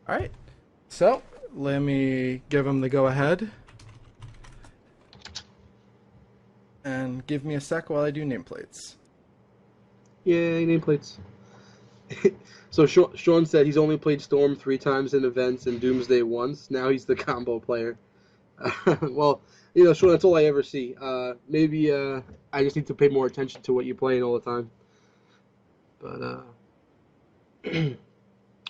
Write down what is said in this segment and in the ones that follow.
All right. So let me give him the go ahead and give me a sec while I do nameplates. Yay, nameplates. So Sean said he's only played Storm 3 times in events and Doomsday once. Now he's the combo player. Well, Sean, that's all I ever see. Maybe I just need to pay more attention to what you're playing all the time. But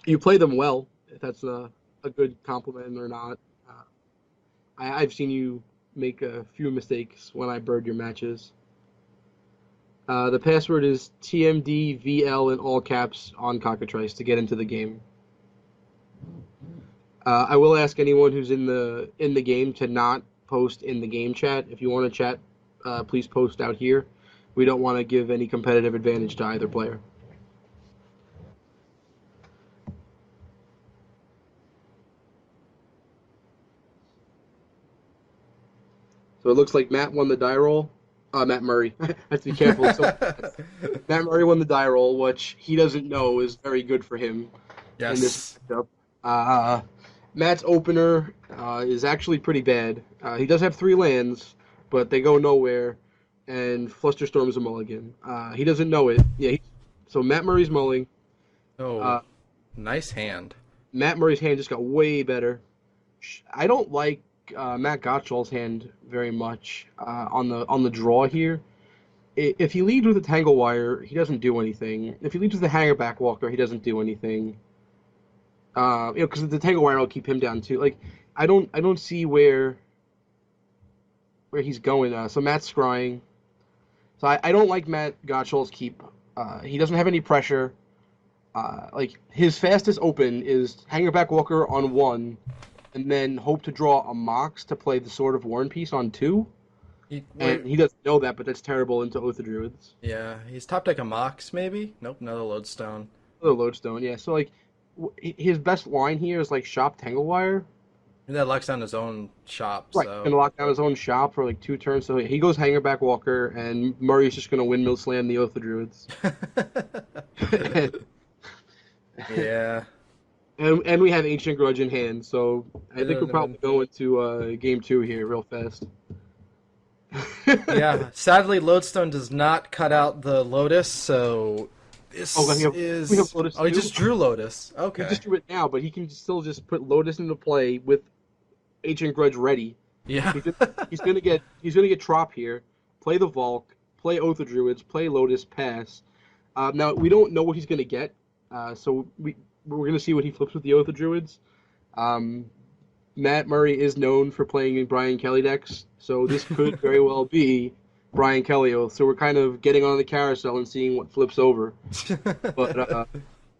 you play them well, if that's a good compliment or not. I've seen you make a few mistakes when I bird your matches. The password is TMD VL in all caps on Cockatrice to get into the game. I will ask anyone who's in the game to not post in the game chat. If you want to chat, please post out here. We don't want to give any competitive advantage to either player. So it looks like Matt won the die roll. Matt Murray. I have to be careful. So Matt Murray won the die roll, which he doesn't know is very good for him in this Yes. matchup. Matt's opener is actually pretty bad. He does have 3 lands, but they go nowhere, and Flusterstorm's a mulligan. He doesn't know it. Yeah, so Matt Murray's mulling. Oh, Uh, nice hand. Matt Murray's hand just got way better. I don't like Matt Gottshall's hand very much on the draw here. If he leads with a Tangle Wire, he doesn't do anything. If he leads with a Hanger Backwalker, he doesn't do anything. Because the Tangle Wire will keep him down too. Like, I don't see where he's going. So Matt's scrying. So I don't like Matt Gottschall's keep. He doesn't have any pressure. Like his fastest open is Hanger Backwalker on 1, and then hope to draw a Mox to play the Sword of War and Peace on 2. And he doesn't know that, but that's terrible into Oath of Druids. Yeah, he's top deck a Mox, maybe? Nope, another Lodestone. The Lodestone, yeah. So like, his best line here is like Shop Tanglewire. And that locks down his own shop, Right, so. gonna lock down his own shop for like 2 turns. So he goes Hanger Backwalker, and Murray's just gonna Windmill Slam the Oath of Druids. Yeah. And we have Ancient Grudge in hand, so I think we're probably Been- going to game 2 here real fast. Yeah, sadly, Lodestone does not cut out the Lotus, so this Oh, we is. have Lotus Oh, he too? just drew Lotus. He Okay. just drew it now, but he can still just put Lotus into play with Ancient Grudge ready. Yeah. He's gonna get Trop here, play the Volk, play Oath of Druids, play Lotus, pass. Now we don't know what he's gonna get, so we're gonna see what he flips with the Oath of Druids. Um, Matt Murray is known for playing in Brian Kelly decks, so this could very well be Brian Kelly Oath. So we're kind of getting on the carousel and seeing what flips over. But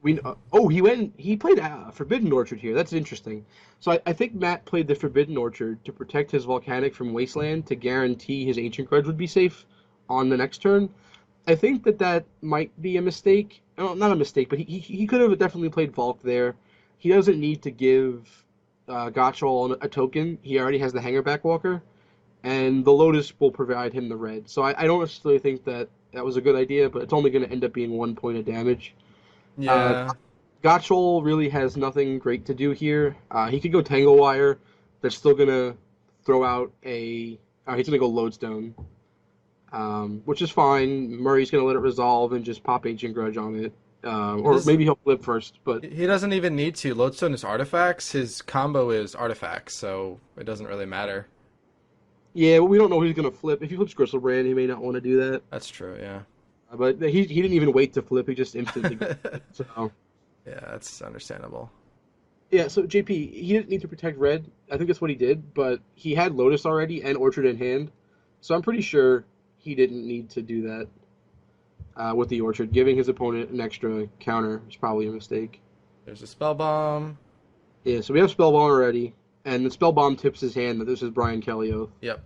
he played Forbidden Orchard here. That's interesting. So I think Matt played the Forbidden Orchard to protect his Volcanic from Wasteland to guarantee his Ancient Grudge would be safe on the next turn. I think that might be a mistake. No, not a mistake, but he could have definitely played Volk there. He doesn't need to give Gottshall a token. He already has the Hanger Backwalker, and the Lotus will provide him the red. So I don't necessarily think that was a good idea, but it's only going to end up being 1 point of damage. Yeah. Gottshall really has nothing great to do here. He could go Tangle Wire. That's still going to throw out a... he's going to go Lodestone, which is fine. Murray's going to let it resolve and just pop Ancient Grudge on it. Or maybe he'll flip first, but... He doesn't even need to. Lodestone is artifacts. His combo is artifacts, so it doesn't really matter. Yeah, but we don't know who he's going to flip. If he flips Gristlebrand, he may not want to do that. That's true, yeah. But he didn't even wait to flip. He just instantly got it. So... Yeah, that's understandable. Yeah, so JP, he didn't need to protect red. I think that's what he did, but he had Lotus already and Orchard in hand. So I'm pretty sure he didn't need to do that with the Orchard. Giving his opponent an extra counter is probably a mistake. There's a Spell Bomb. Yeah, so we have Spell Bomb already, and the Spell Bomb tips his hand that this is Brian Kelly Oath. Yep.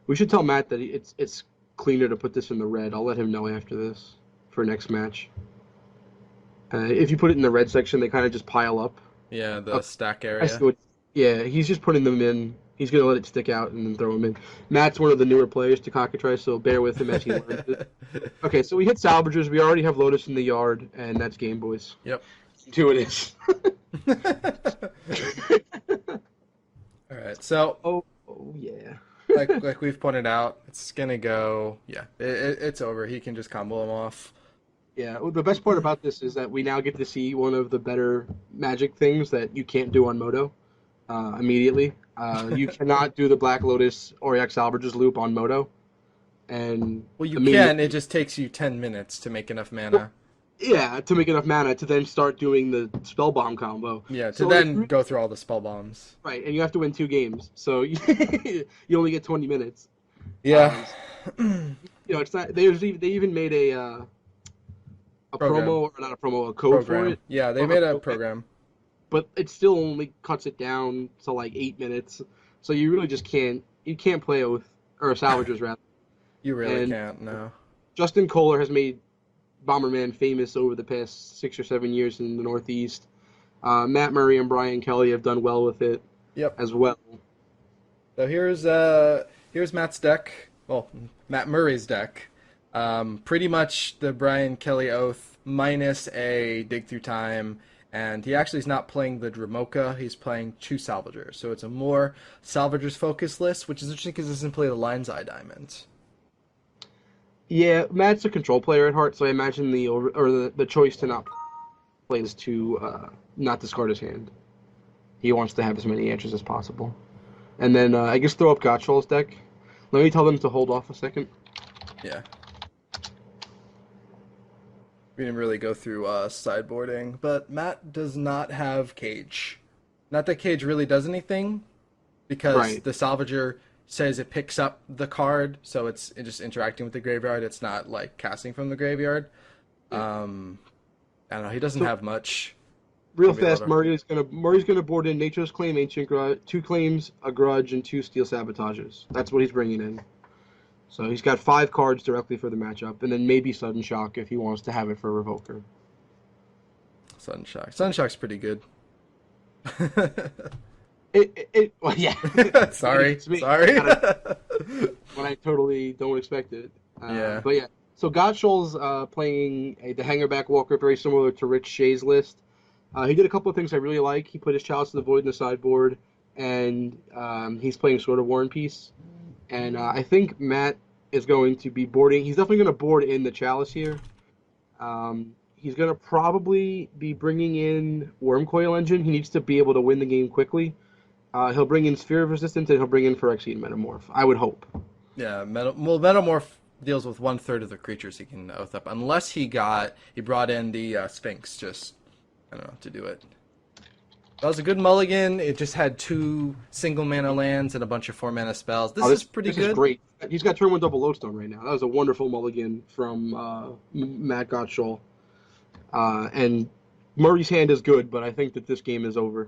We should tell Matt that it's cleaner to put this in the red. I'll let him know after this for next match. If you put it in the red section, they kind of just pile up. Yeah, the stack area. Yeah, he's just putting them in He's gonna let it stick out and then throw him in. Matt's one of the newer players to cockatrice, so bear with him as he learns it. Okay, so we hit Salvagers. We already have Lotus in the yard, and that's game, boys. Yep. 2 it is. All right. So, oh yeah. like we've pointed out, it's gonna go. Yeah, it's over. He can just combo him off. Yeah, well, the best part about this is that we now get to see one of the better Magic things that you can't do on Moto immediately. You cannot do the Black Lotus Auric Salvagers loop on Moto. And Well, you can. It just takes you 10 minutes to make enough mana. Yeah, to make enough mana to then start doing the spell bomb combo. Yeah, to then go through all the spell bombs. Right, and you have to win 2 games, so you only get 20 minutes. Yeah. It's not. They even made a promo, or not a promo, a code for it. Yeah, they made a program. But it still only cuts it down to like 8 minutes, so you really just can't. You can't play Oath or Salvagers rather. You really can't. No. Justin Kohler has made Bomberman famous over the past 6 or 7 years in the Northeast. Matt Murray and Brian Kelly have done well with it. Yep. As well. So here's Matt's deck. Well, Matt Murray's deck. Pretty much the Brian Kelly Oath minus a Dig Through Time, and he actually is not playing the Dramoka. He's playing 2 Salvagers. So it's a more Salvagers focused list, which is interesting because it doesn't play the Lion's Eye Diamond. Yeah, Matt's a control player at heart, so I imagine the choice to not play is to not discard his hand. He wants to have as many answers as possible. And then I guess throw up Gottshall's deck. Let me tell them to hold off a second. Yeah. We didn't really go through sideboarding, but Matt does not have Cage. Not that Cage really does anything, because the Salvager says it picks up the card, so it's just interacting with the graveyard. It's not like casting from the graveyard. I don't know. He doesn't have much. Real fast, Murray's gonna board in Nature's Claim, Ancient Grudge, 2 claims, a Grudge, and 2 Steel Sabotages. That's what he's bringing in. So he's got 5 cards directly for the matchup, and then maybe Sudden Shock if he wants to have it for Revoker. Sudden Shock. Sudden Shock's pretty good. Well, yeah. Sorry. When I totally don't expect it. Yeah. But yeah. So Gottshall's playing the Hangerback Walker, very similar to Rich Shea's list. He did a couple of things I really like. He put his Chalice of the Void in the sideboard, and he's playing Sword of War and Peace. And I think Matt is going to be boarding. He's definitely going to board in the Chalice here. He's going to probably be bringing in Wormcoil Engine. He needs to be able to win the game quickly. He'll bring in Sphere of Resistance, and he'll bring in Phyrexian Metamorph. I would hope. Yeah, Metamorph deals with 1/3 of the creatures he can oath up, unless he brought in the Sphinx, just, I don't know, to do it. That was a good mulligan. It just had 2 single mana lands and a bunch of 4 mana spells. This is pretty good. This is great. He's got turn 1 double lodestone right now. That was a wonderful mulligan from Matt Gottshall. And Murray's hand is good, but I think that this game is over.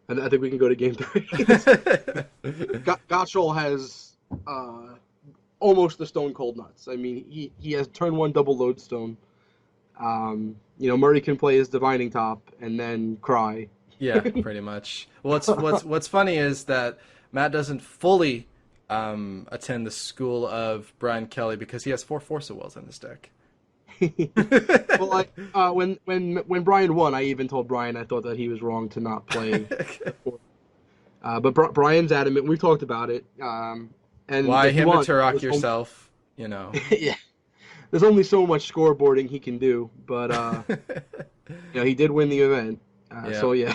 And I think we can go to game 3. Gottshall has almost the stone cold nuts. I mean, he has turn 1 double lodestone. Murray can play his Divining Top and then cry. Yeah, pretty much. What's funny is that Matt doesn't fully attend the school of Brian Kelly because he has 4 Force of Wills in his deck. Well, when Brian won, I even told Brian I thought that he was wrong to not play. But Brian's adamant. We've talked about it. And why him to Turok yourself? Yeah. There's only so much scoreboarding he can do, but he did win the event. So yeah.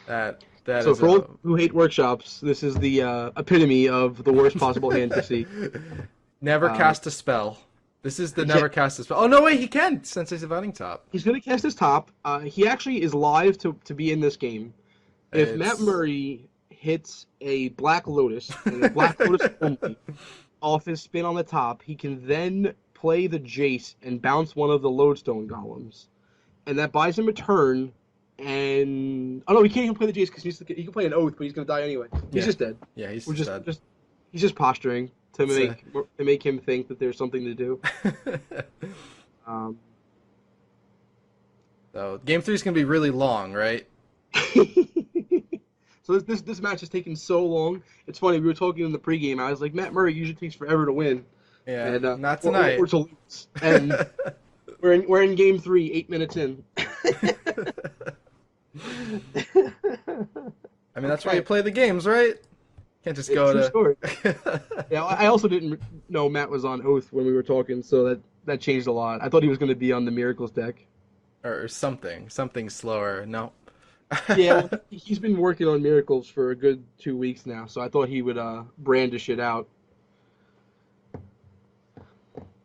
That so is for all who hate workshops, this is the epitome of the worst possible hand to see. Never cast a spell. This is the never cast a spell. Oh no, wait, he can since he's Divining Top. He's gonna cast his top. He actually is live to be in this game. If Matt Murray hits a Black Lotus and a Black Lotus only off his spin on the top, he can then play the Jace and bounce one of the Lodestone Golems, and that buys him a turn. And he can't even play the Jace because he can play an Oath, but he's gonna die anyway. He's just dead. Yeah, he's dead. He's just posturing to make him think that there's something to do. So game 3 is gonna be really long, right? So this match has taken so long. It's funny. We were talking in the pregame. I was like, Matt Murray usually takes forever to win, Yeah, and not or tonight. to lose. And we're in game three, 8 minutes in. I mean, that's why you Okay, play the games, right? Can't just it's true go story. to. Yeah, I also didn't know Matt was on Oath when we were talking, so that changed a lot. I thought he was going to be on the Miracles deck. Or something slower. No. Yeah, well, he's been working on Miracles for a good 2 weeks now, so I thought he would brand the shit out.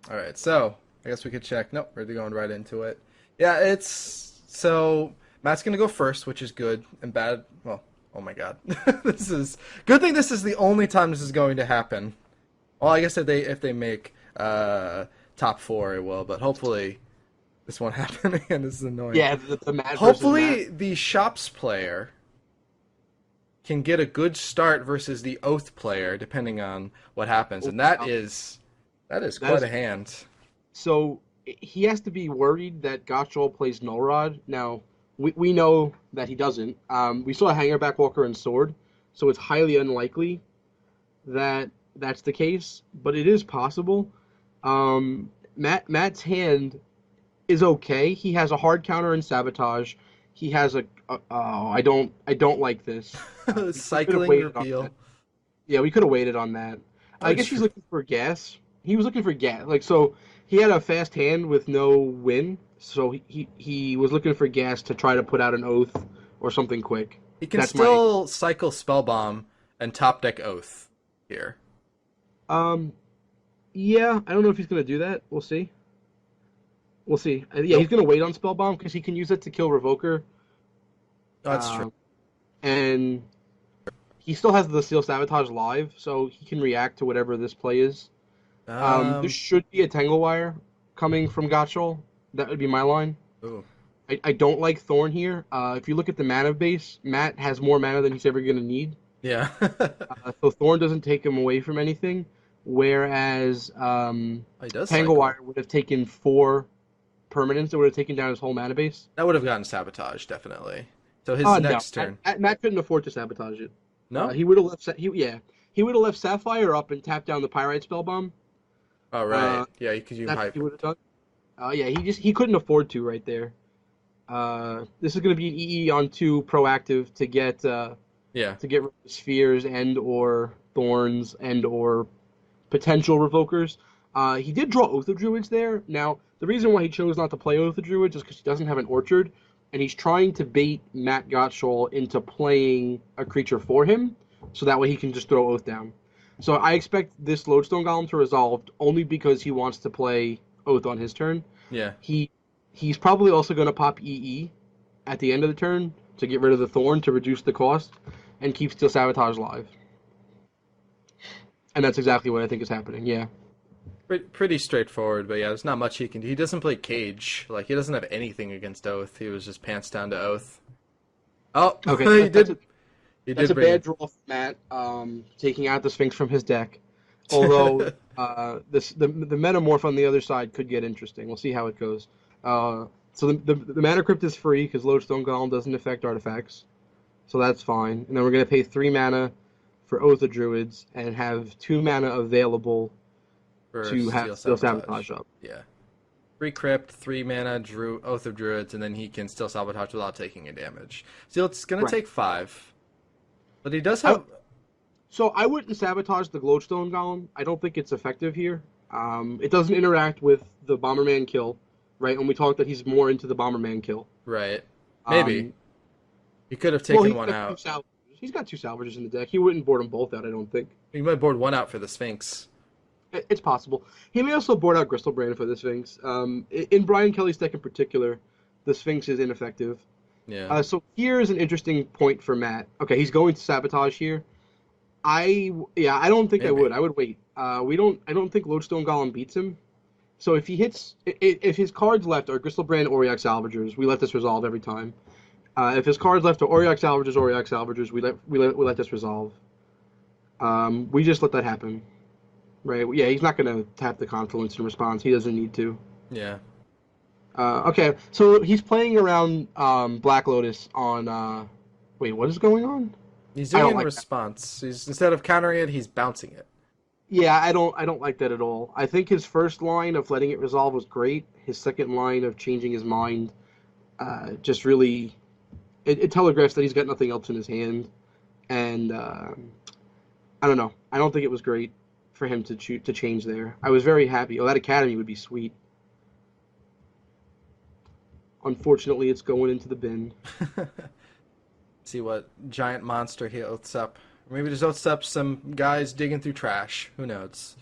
All right, so I guess we could check. Nope, we're going right into it. Yeah, it's so Matt's gonna go first, which is good and bad. Well, oh my God, this is good thing. This is the only time this is going to happen. Well, I guess if they make top four, it will, but hopefully this won't happen again. This is annoying. Yeah, the Matt versus Matt. Hopefully the shops player can get a good start versus the oath player, depending on what happens, and that is That quite is a hand. so he has to be worried that Gottshall plays Null Rod. Now we know that he doesn't. We saw Hanger Backwalker and Sword, so it's highly unlikely that that's the case, but it is possible. Matt's hand is okay. He has a hard counter and sabotage. He has oh, I don't like this. We could have Cycling waited on that. repeal. Yeah, we could have waited on that. Oh, I it's guess he's true. looking for gas. He was looking for gas. Like, so he had a fast hand with no win, so he was looking for gas to try to put out an oath or something quick. He can That's my still cycle spellbomb and top deck oath here. um yeah, I don't know if he's gonna do that. We'll see. We'll see. Yeah, he's Nope. gonna wait on spellbomb because he can use it to kill Revoker. Oh, that's true. Um, and he still has the Steel Sabotage live, so he can react to whatever this play is. There Um. should be a Tangle Wire coming from Gottshall. That would be my line. Ooh. I don't like Thorn here. If you look at the mana base, Matt has more mana than he's ever going to need. Yeah. So Thorn doesn't take him away from anything, whereas He does Tangle cycle. Wire would have taken 4 permanents. It would have taken down his whole mana base. That would have gotten sabotage definitely. So his No, next turn. Matt couldn't afford to sabotage it. No. He would have left. He would have left Sapphire up and tapped down the Pyrite Spellbomb. Oh right. Yeah, because you That's what hype. he would have done. Yeah, he couldn't afford to right there. This is going to be an EE on 2 proactive Yeah. to get rid of spheres and or thorns and or potential revokers. He did draw Oath of Druids there. Now, the reason why he chose not to play Oath of Druids is because he doesn't have an Orchard, and he's trying to bait Matt Gottshall into playing a creature for him, so that way he can just throw Oath down. So I expect this Lodestone Golem to resolve only because he wants to play Oath on his turn. Yeah. He's probably also going to pop EE at the end of the turn to get rid of the Thorn to reduce the cost and keep Steel Sabotage live. And that's exactly what I think is happening, yeah. Pretty straightforward, but yeah, there's not much he can do. He doesn't play Cage. Like, he doesn't have anything against Oath. He was just pants down to Oath. Oh, Okay, he that's did. He that's did a bring bad it. draw for Matt, taking out the Sphinx from his deck. Although the Metamorph on the other side could get interesting. We'll see how it goes. So the Mana Crypt is free because Lodestone Golem doesn't affect artifacts. So that's fine. And then we're going to pay 3 mana for Oath of Druids and have 2 mana available For to have Steel Sabotage up. Yeah. 3 Crypt, 3 mana, Oath of Druids, and then he can still sabotage without taking a damage. So it's going Right. to take 5. But he does have. So I wouldn't sabotage the Glowstone Golem. I don't think it's effective here. It doesn't interact with the Bomberman kill, right? When we talked that he's more into the Bomberman kill. Right. Maybe. Um, He could have well, taken one out. He's got 2 salvages in the deck. He wouldn't board them both out, I don't think. He might board one out for the Sphinx. It's possible. He may also board out Bristlebrand for the Sphinx. In Brian Kelly's deck in particular, the Sphinx is ineffective. Yeah. So here is an interesting point for Matt. Okay, he's going to sabotage here. I don't think I Maybe. would. I would wait. I don't think Lodestone Golem beats him. So if he hits, if his cards left are Gristlebrand, Auriok Salvagers, we let this resolve every time. If his cards left are Auriok Salvagers, we let this resolve. We just let that happen, right? Yeah, he's not gonna tap the Confluence in response. He doesn't need to. Yeah. Okay, so he's playing around Black Lotus on. Wait, what is going on? He's I doing it don't in like that. response. He's instead of countering it, he's bouncing it. Yeah, I don't like that at all. I think his first line of letting it resolve was great. His second line of changing his mind just really it telegraphs that he's got nothing else in his hand, and I don't know. I don't think it was great for him to change there. I was very happy. Oh, that academy would be sweet. Unfortunately, it's going into the bin. See what giant monster he oaths up. Or maybe just oaths up some guys digging through trash. Who knows?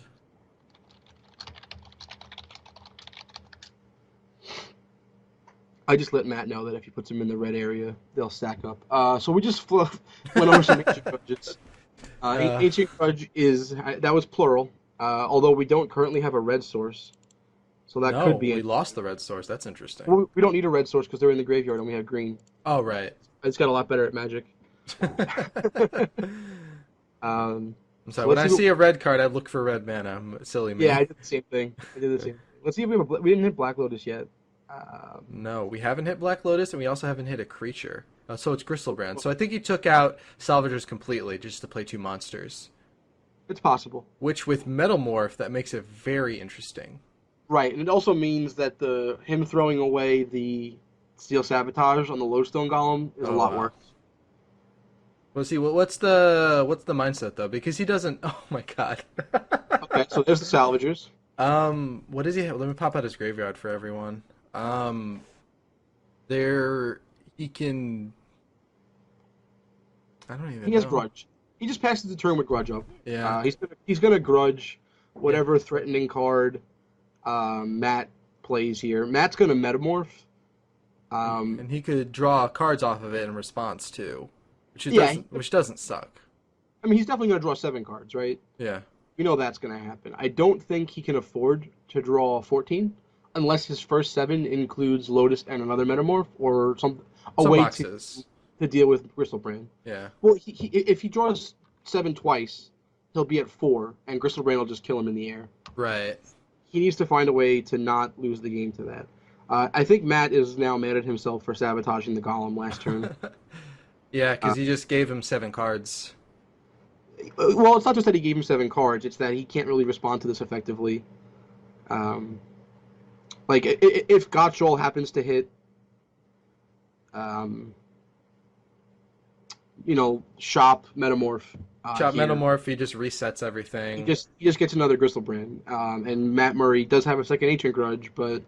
I just let Matt know that if he puts them in the red area, they'll stack up. So we just went over some ancient grudges. Uh, Ancient grudge is that was plural. Although we don't currently have a red source, so that no, could be we it. lost the red source. That's interesting. Well, we don't need a red source because they're in the graveyard and we have green. Oh, right. I just got a lot better at Magic. I'm sorry. So When let's I see what. see a red card, I look for red mana. Silly Yeah, me. I did the same thing. I did the same. Let's see if we have we didn't hit Black Lotus yet. No, we haven't hit Black Lotus, and we also haven't hit a creature. So it's Gristlebrand. So I think he took out Salvagers completely just to play two monsters. It's possible. Which, with Metalmorph, that makes it very interesting. Right, and it also means that the him throwing away the Steel Sabotage on the Lowstone Golem is a Oh lot wow. worse. Well, see, what's the mindset though? Because he doesn't. Oh my god. Okay, so there's the Salvagers. What does he have? Let me pop out his graveyard for everyone. Um, there he can. I don't even He has know. Grudge. He just passes the turn with Grudge up. Yeah, He's gonna Grudge yeah, whatever threatening card Matt plays here. Matt's gonna Metamorph. Um, and he could draw cards off of it in response too, yeah, which doesn't suck. I mean he's definitely gonna draw 7 cards, right? Yeah. We know that's gonna happen. I don't think he can afford to draw 14 unless his first 7 includes Lotus and another Metamorph or a Some way boxes. to deal with Gristlebrand. Yeah. Well, if he draws 7 twice, he'll be at 4, and Gristlebrand will just kill him in the air. Right. He needs to find a way to not lose the game to that. I think Matt is now mad at himself for sabotaging the Golem last turn. Yeah, Uh, because he just gave him 7 cards. well, it's not just that he gave him 7 cards; it's that he can't really respond to this effectively. Um, like if Gottshall happens to hit, um, shop Metamorph Chop here. Metamorph, he just resets He everything. just he just gets another Gristlebrand. And Matt Murray does have a second Ancient Grudge, but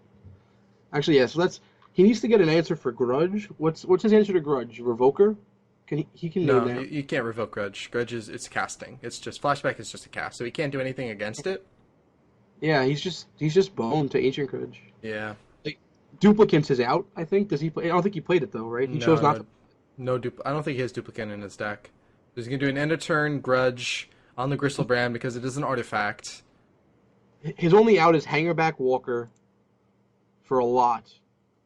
actually, yeah. So he needs to get an answer for Grudge. What's his answer to Grudge? Revoker? He can name No, that? you can't revoke Grudge. Grudge it's casting. It's just Flashback is just a cast, so he can't do anything against it. Yeah, he's just boned to Ancient Grudge. Yeah. Like, Duplicants is out. I think. Does he play? I don't think he played it though, right? He chose No, not no, to. I don't think he has duplicate in his deck. He's gonna do an end of turn Grudge on the Gristlebrand because it is an artifact. His only out is Hangerback Walker for a lot.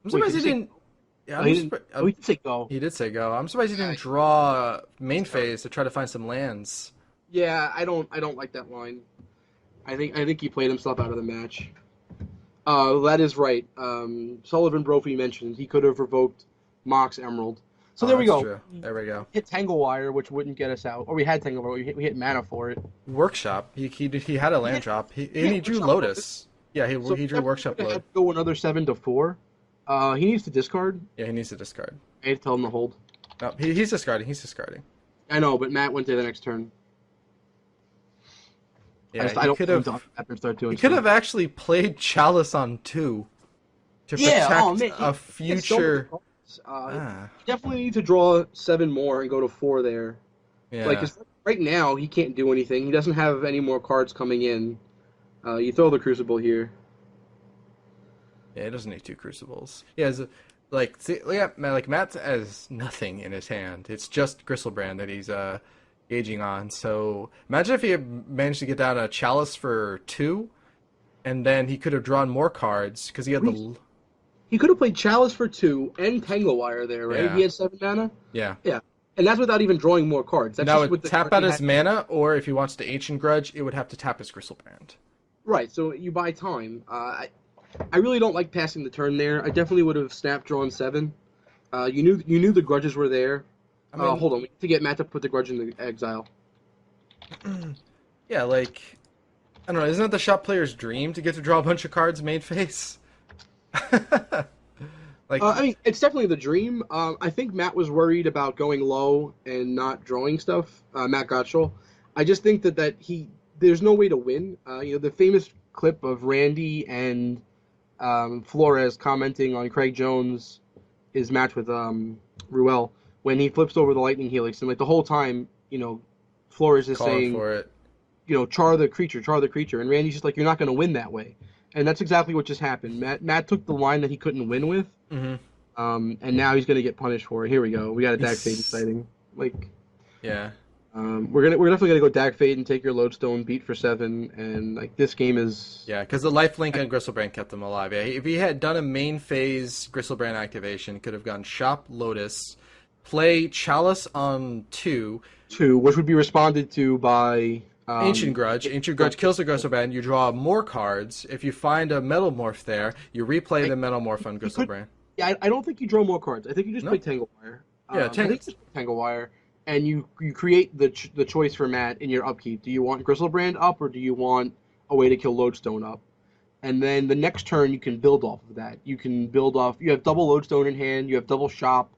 I'm Wait, surprised did he he say? didn't. Yeah, Oh, he didn't. Oh, he did say go. he did say go. I'm surprised he didn't draw main phase to try to find some lands. Yeah, I don't like that line. I think he played himself out of the match. That is right. Sullivan Brophy mentioned he could have revoked Mox Emerald. So Oh, there we that's go. true. There we go. Hit Tangle Wire, which wouldn't get us out. Or we had Tangle Wire. We hit mana for it. Workshop. He had a land drop. And he drew Workshop Lotus. Yeah, So he drew Workshop had Load. to go another 7 to 4. He needs to discard. Yeah, he needs to discard. I had to tell him to hold. No, he's discarding. He's discarding. I know, but Matt went there the next turn. Yeah, I he don't could want him have. to after start doing He could stuff. have actually played Chalice on 2 to Yeah, protect oh man, a he has so many future. cards. Ah, Definitely need to draw 7 more and go to 4 there. yeah. Like, 'cause right now he can't do anything. He doesn't have any more cards coming in. You throw the Crucible here. Yeah, he doesn't need 2 Crucibles. He has, like, see, yeah, like Matt has nothing in his hand. It's just Gristlebrand that he's gauging on. So imagine if he had managed to get down a Chalice for 2, and then he could have drawn more cards because he had the. He could have played Chalice for 2 and Tangle Wire there, right? Yeah. He had 7 mana. Yeah. Yeah, and that's without even drawing more cards. That's Now just would with the tap card out he his had. mana, or if he wants to Ancient Grudge, it would have to tap his Gristlebrand. Right. So you buy time. I really don't like passing the turn there. I definitely would have snap drawn 7. You knew the grudges were there. I mean, Hold on, we need to get Matt to put the grudge in the exile. yeah, like I don't know. Isn't that the shop player's dream to get to draw a bunch of cards main phase? Like, I mean, it's definitely the dream. I think Matt was worried about going low and not drawing stuff. Matt Gottshall. I just think there's no way to win. The famous clip of Randy and Flores commenting on Craig Jones' match with Ruel when he flips over the lightning helix, and like the whole time, Flores is calling saying, for it. char the creature, and Randy's just like, you're not going to win that way, and that's exactly what just happened. Matt took the line that he couldn't win with, and now he's going to get punished for it. Here we go. We got a Dag Fade sighting. Like, yeah. we're definitely gonna go Dag Fade and take your Lodestone, beat for 7, and like this game is Because the lifelink and Gristlebrand kept him alive. Yeah, if he had done a main phase Gristlebrand activation, could have gone Shop Lotus, play Chalice on 2, which would be responded to by Ancient Grudge. Ancient Grudge kills the Gristlebrand. You draw more cards. If you find a Metalmorph there, you replay the Metalmorph on Gristlebrand. Yeah, I don't think you draw more cards. I think you just play Tangle Wire. Yeah, I think you just play Tangle Wire, and you create the choice for Matt in your upkeep. Do you want Gristlebrand up, or do you want a way to kill Lodestone up? And then the next turn you can build off of that. You can build off. You have double Lodestone in hand. You have double Shop.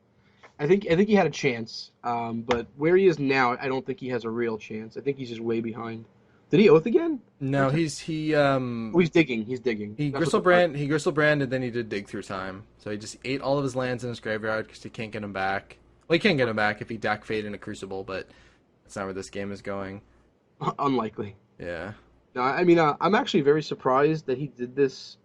I think he had a chance, but where he is now, I don't think he has a real chance. I think he's just way behind. Did he Oath again? No, he's digging. He's digging. He Gristlebrand, and then he did Dig Through Time. So he just ate all of his lands in his graveyard because he can't get them back. Well, he can get them back if he Dak Fade in a Crucible, but that's not where this game is going. Unlikely. Yeah. No, I mean, I'm actually very surprised that he did this.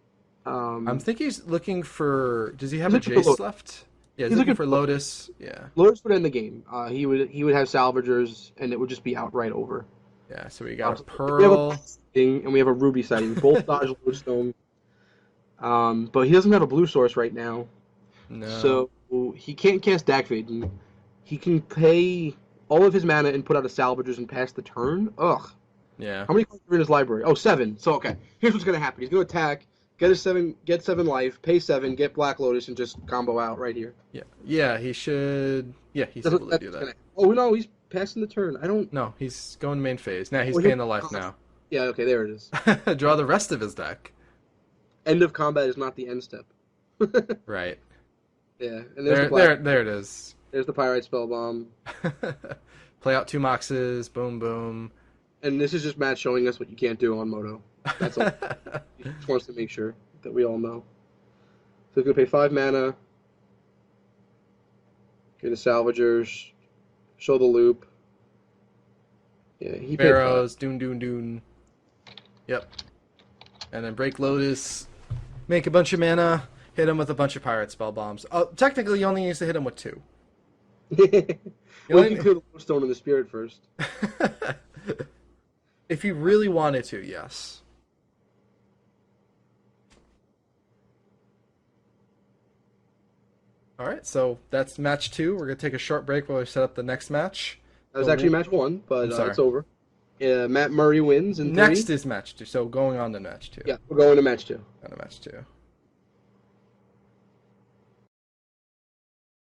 I think he's looking for. Does he have a Jace left? Yeah, he's looking for Lotus. Yeah. Lotus would end the game. He would have Salvagers, and it would just be outright over. Yeah, so we got a Pearl. And we have a Ruby sighting. Both dodge Lodestone. But he doesn't have a blue source right now. No. So he can't cast Dak Fade. He can pay all of his mana and put out a Salvagers and pass the turn. Ugh. Yeah. How many cards are in his library? Oh, 7. So, okay. Here's what's going to happen. He's going to attack, get 7 life, pay 7, get Black Lotus, and just combo out right here. Yeah. Yeah, he should. Yeah, he's able to do that. Oh, no, he's passing the turn. No, he's going main phase. Now he's paying the life now. Yeah, okay, there it is. Draw the rest of his deck. End of combat is not the end step. Right. Yeah, and there it is. There's the Pyrite Spellbomb. Play out 2 Moxes, boom, boom. And this is just Matt showing us what you can't do on Moto. That's all. He just wants to make sure that we all know. So he's going to pay 5 mana. Get a Salvagers. Show the loop. Yeah, he paid 5. Pharaohs, Doon. Yep. And then break Lotus, make a bunch of mana, hit him with a bunch of Pirate Spell Bombs. Oh, technically, you only need to hit him with 2. Well, you can kill the Lodestone in the Spirit first. If you really wanted to, yes. All right, so that's match 2. We're going to take a short break while we set up the next match. That was actually match 1, but it's over. Matt Murray wins in 3. Next is match 2, so going on to match 2. Yeah, we're going to match 2. On to match 2.